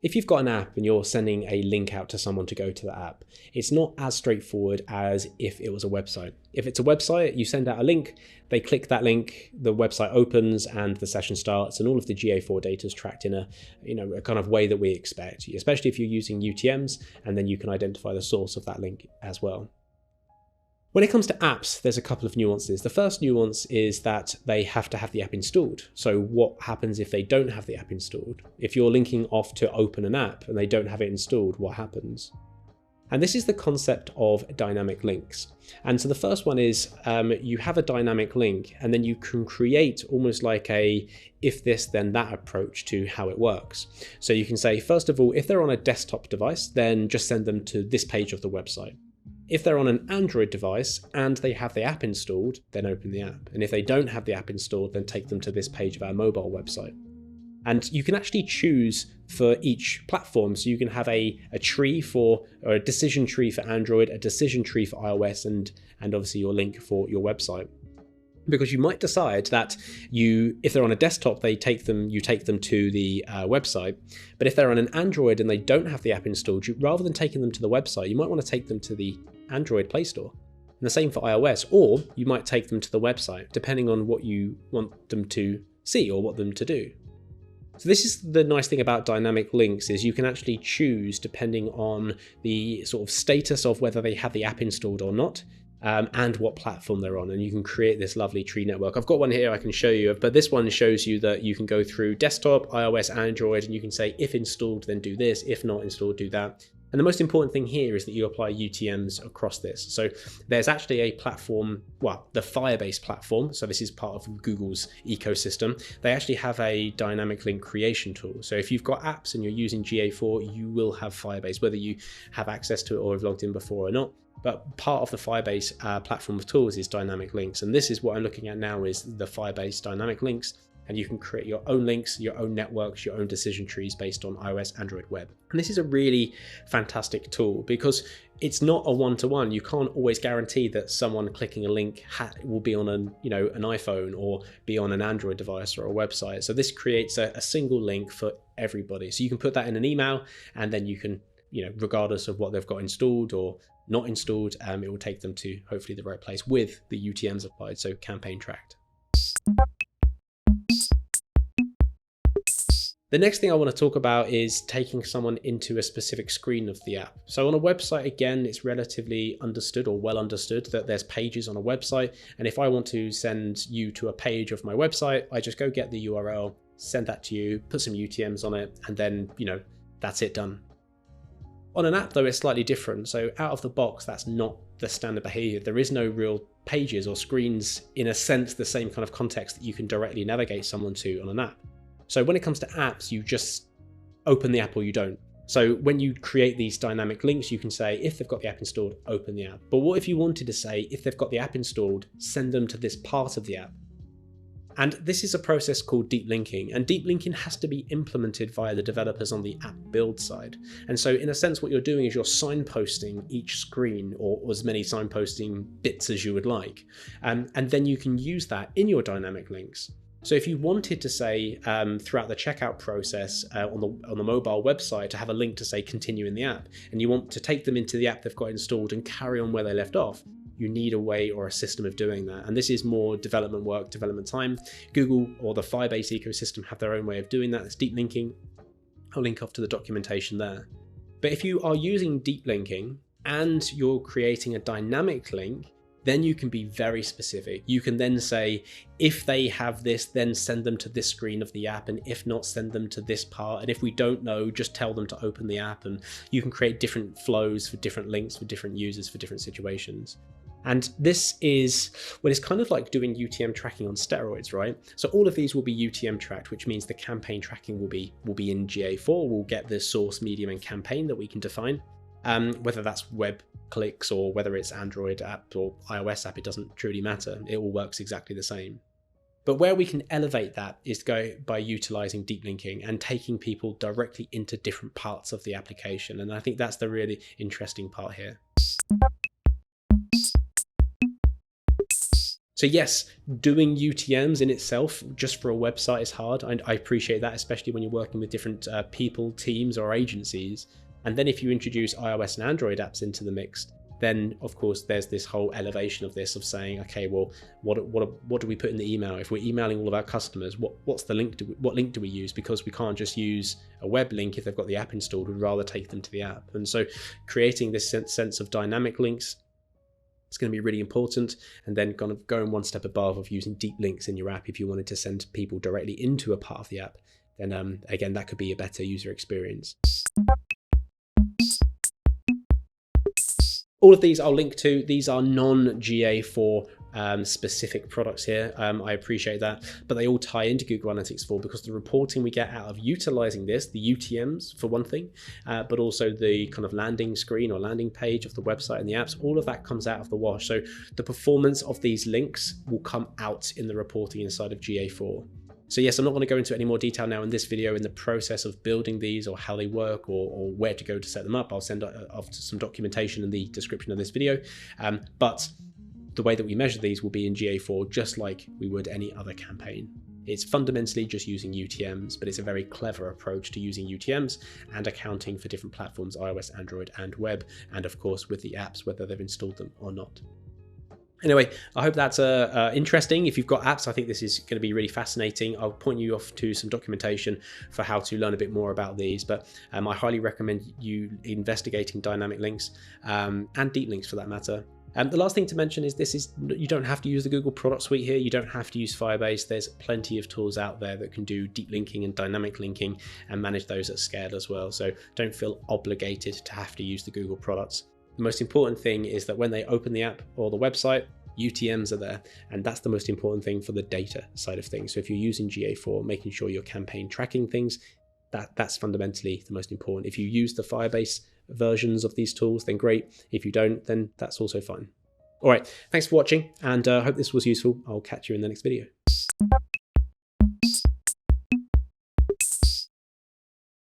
If you've got an app and you're sending a link out to someone to go to the app, it's not as straightforward as if it was a website. If it's a website, you send out a link, they click that link, the website opens and the session starts, and all of the GA4 data is tracked in a kind of way that we expect, especially if you're using UTMs, and then you can identify the source of that link as well. When it comes to apps, there's a couple of nuances. The first nuance is that they have to have the app installed. So what happens if they don't have the app installed? If you're linking off to open an app and they don't have it installed, what happens? And this is the concept of dynamic links. And so the first one is you have a dynamic link, and then you can create almost like a if this then that approach to how it works. So you can say, first of all, if they're on a desktop device, then just send them to this page of the website. If they're on an Android device and they have the app installed, then open the app. And if they don't have the app installed, then take them to this page of our mobile website. And you can actually choose for each platform. So you can have a tree or a decision tree for Android, a decision tree for iOS, and obviously your link for your website. Because you might decide that if they're on a desktop, you take them to the website. But if they're on an Android and they don't have the app installed, rather than taking them to the website, you might want to take them to the Android Play Store. And the same for iOS, or you might take them to the website, depending on what you want them to see or what them to do. So this is the nice thing about dynamic links, is you can actually choose depending on the sort of status of whether they have the app installed or not. And what platform they're on, and you can create this lovely tree network. I've got one here I can show you, but this one shows you that you can go through desktop, iOS, Android, and you can say if installed then do this, if not installed do that. And the most important thing here is that you apply UTMs across this. So there's actually a platform, the Firebase platform, so this is part of Google's ecosystem. They actually have a dynamic link creation tool. So if you've got apps and you're using GA4, you will have Firebase, whether you have access to it or have logged in before or not. But part of the Firebase platform of tools is dynamic links. And this is what I'm looking at now, is the Firebase dynamic links. And you can create your own links, your own networks, your own decision trees based on iOS, Android, web. And this is a really fantastic tool because it's not a one-to-one. You can't always guarantee that someone clicking a link will be on an iPhone or be on an Android device or a website. So this creates a single link for everybody. So you can put that in an email, and then you can, regardless of what they've got installed or not installed, it will take them to hopefully the right place with the UTMs applied, so campaign tracked. The next thing I want to talk about is taking someone into a specific screen of the app. So on a website, again, it's relatively understood or well understood that there's pages on a website. And if I want to send you to a page of my website, I just go get the URL, send that to you, put some UTMs on it, and then, that's it, done. On an app, though, it's slightly different. So out of the box, that's not the standard behavior. There is no real pages or screens, in a sense, the same kind of context that you can directly navigate someone to on an app. So when it comes to apps, you just open the app or you don't. So when you create these dynamic links, you can say, if they've got the app installed, open the app. But what if you wanted to say, if they've got the app installed, send them to this part of the app? And this is a process called deep linking, and deep linking has to be implemented via the developers on the app build side. And so in a sense, what you're doing is you're signposting each screen, or as many signposting bits as you would like. And then you can use that in your dynamic links. So if you wanted to say throughout the checkout process on the mobile website to have a link to say continue in the app, and you want to take them into the app they've got installed and carry on where they left off, you need a way or a system of doing that. And this is more development work, development time. Google or the Firebase ecosystem have their own way of doing that. It's deep linking. I'll link off to the documentation there. But if you are using deep linking and you're creating a dynamic link, then you can be very specific. You can then say, if they have this, then send them to this screen of the app, and if not, send them to this part. And if we don't know, just tell them to open the app. And you can create different flows for different links, for different users, for different situations. And this is, well, it's kind of like doing UTM tracking on steroids, right? So all of these will be UTM tracked, which means the campaign tracking will be in GA4. We'll get the source, medium, and campaign that we can define. Whether that's web clicks or whether it's Android app or iOS app, it doesn't truly matter. It all works exactly the same. But where we can elevate that is to go by utilizing deep linking and taking people directly into different parts of the application. And I think that's the really interesting part here. So yes, doing UTMs in itself just for a website is hard. I appreciate that, especially when you're working with different people, teams, or agencies. And then if you introduce iOS and Android apps into the mix, then of course there's this whole elevation of this, of saying, okay, well, what do we put in the email? If we're emailing all of our customers, what's the link? What link do we use? Because we can't just use a web link if they've got the app installed. We'd rather take them to the app. And so creating this sense of dynamic links, it's going to be really important. And then kind of going one step above of using deep links in your app. If you wanted to send people directly into a part of the app, then again, that could be a better user experience. All of these I'll link to. These are non-GA4 specific products here. I appreciate that, but they all tie into Google Analytics 4 because the reporting we get out of utilizing this, the UTMs for one thing, but also the kind of landing screen or landing page of the website and the apps, all of that comes out of the wash. So the performance of these links will come out in the reporting inside of GA4. So yes, I'm not going to go into any more detail now in this video in the process of building these or how they work or where to go to set them up. I'll send off some documentation in the description of this video. But the way that we measure these will be in GA4, just like we would any other campaign. It's fundamentally just using UTMs, but it's a very clever approach to using UTMs and accounting for different platforms, iOS, Android, and web, and of course with the apps, whether they've installed them or not. Anyway, I hope that's interesting. If you've got apps, I think this is going to be really fascinating. I'll point you off to some documentation for how to learn a bit more about these, but I highly recommend you investigating dynamic links and deep links for that matter. The last thing to mention is you don't have to use the Google product suite here. You don't have to use Firebase. There's plenty of tools out there that can do deep linking and dynamic linking and manage those at scale as well. So don't feel obligated to have to use the Google products. The most important thing is that when they open the app or the website, UTMs are there, and that's the most important thing for the data side of things. So if you're using GA4, making sure you're campaign tracking things, that's fundamentally the most important. If you use the Firebase versions of these tools, then great. If you don't, then that's also fine. All right, thanks for watching, and I hope this was useful. I'll catch you in the next video.